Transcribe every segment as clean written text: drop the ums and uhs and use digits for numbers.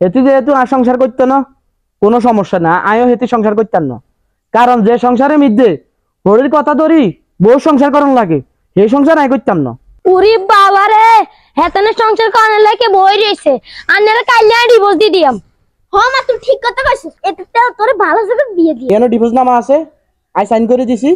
হেতু যেহেতু আর সংসার করতো না কোনো সমস্যা না, আয়ও হেতু সংসার করতাম না। কারণ যে সংসারের মধ্যে হরির কথা ধরি বউ সংসার করন লাগে সেই সংসার আয় করতাম না। উরি বাবা রে, হেতনে সংসার করার লাগে বই রইছে, আন্নারা কাইলা ডিভোর্স দি দিয়াম। হ মা, তুই ঠিক কথা কইছিস, এটা তোরে ভালো জায়গা বিয়ে দি। কেন ডিভোর্স নামা আছে, আই সাইন করে দিছি,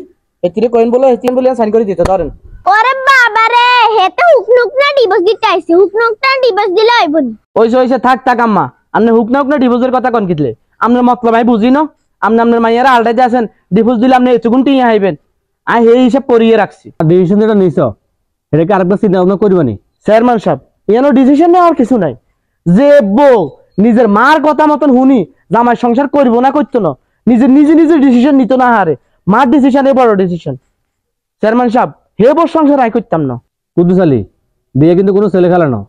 এতিরে কইন বলো এতিম বলে সাইন করে দিতে ধরেন। ওরে বাবা রে, হেতে হুকনুক না ডিভোর্স দিতে আইছে, হুকনুকটা ডিভোর্স দিলে হইবন। ওইসে থাক আম্মা, আপনি হুক না ডিভোর্সের কথা কোন কিতলে আপনার মতলব আমি বুঝি না। আপনি আপনার মাইয়ারা আলটাইতে আছেন, ডিভোর্স দিলে আপনি এতগুন টিয়া আইবেন, আই এই হিসাব করিয়ে রাখছি। ডিসিশন যেটা নিছ এটাকে আরেকবার চিন্তা ভাবনা করবানি। চেয়ারম্যান সাহেব এনো ডিসিশন নেওয়ার কিছু নাই। যে বউ নিজের মার কথা মতন শুনি জামাই সংসার করবো না করতো না, নিজে ডিসিশন নিত না, হারে মার ডিসিশন এ বড় ডিসিশন। চেয়ারম্যান সাহেব হে বউ সংসার আয় করতাম না। কুদ্দুস আলী, বিয়ে কিন্তু কোনো ছেলে খেলা না।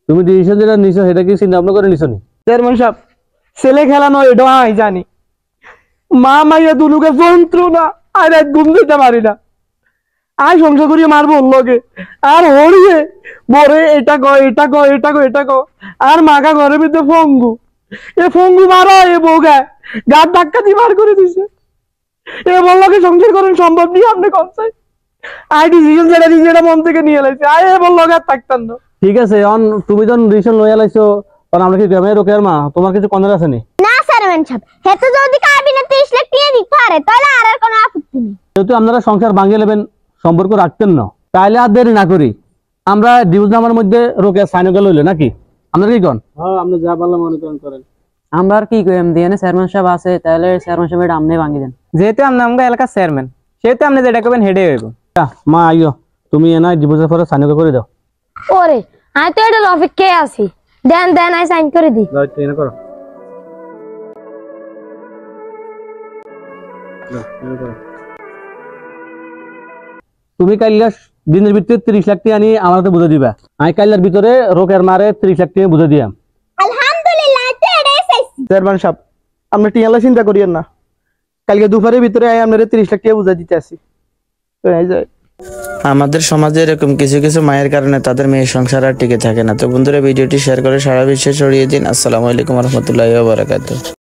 তুমি ডিসিশন যেটা নিছো সেটা কি চিন্তা ভাবনা করে নিছো নি? চেয়ারম্যান সাহেব ছেলে খেলা নয়, এটা আমি জানি। মা মাইয়া দুলুকে যন্ত্রণা, আর এক ঘুম দিতে পারি না। আয় সংসার করিয়ে মারবো লোকে আর হরিয়ে বরে এটা কো আর মাগা ঘরের ভিতরে ফঙ্গু, এ ফঙ্গু মারা এ বউগা গাছ ধাক্কা দিয়ে বার করে দিছে। এ বললোকে সংসার করেন সম্ভব নিয়ে আপনি কনসাই আই ডিসিশন যেটা দিয়েছে এটা মন থেকে নিয়ে লাইছে। আয় এ বললোকে আর থাকতাম না। ঠিক আছে, তুমি যখন ডিসিশন লইয়া লাইছো তখন আমরা কি গ্রামে রোকের মা তোমার কিছু কনের আছে নি? না চেয়ারম্যান সাহেব, হেতে যদি কাবিনে 30 লাখ টাকা দিতে পারে তাহলে আর কোনো আপত্তি নেই। যেহেতু আপনারা সংসার ভাঙিয়ে নেবেন, সম্পর্ক রাখতেন না, তাইলে আর দেরি না করি আমরা ডিভোর্স নামার মধ্যে রোকের সাইন করে লইলে নাকি? আপনারা কি কন? হ্যাঁ আপনি যা বললাম মনে করেন। আমরা আর কি কইম, দিয়ানে চেয়ারম্যান সাহেব আছে, তাহলে চেয়ারম্যান সাহেব এটা আমনে ভাঙি দেন। যেহেতু আপনি আমাদের এলাকার চেয়ারম্যান, সেহেতু আপনি যেটা করবেন হেডে হইব। মা আইও, তুমি এনাই ডিভোর্সের পরে সাইন করে দাও। ওরে আমি তো এটা অপেক্ষায় আছি, দেন আই সাইন করে দি। করো তুমি কাইলা দিনের ভিতরে 30 লাখ টাকা নিয়ে আমার বুঝে দিবা। আমি কাইলার ভিতরে রোকের মারে 30 লাখ টাকা বুঝে দিয়াম। আলহামদুলিল্লাহ, তো এটাই চাইছি। চেয়ারম্যান সাহেব আপনি টিয়ালা চিন্তা করিয়েন না, কালকে দুপুরের ভিতরে আপনারা 30 লাখ টাকা বুঝাই দিতে আসি। আমাদের সমাজে এরকম কিছু কিছু মায়ের কারণে তাদের মেয়ের সংসার আর টিকে থাকে না। তো বন্ধুরা ভিডিওটি শেয়ার করে সারা বিশ্বে ছড়িয়ে দিন। আসসালামু আলাইকুম রহমতুল্লাহি ওয়া বারাকাতুহু।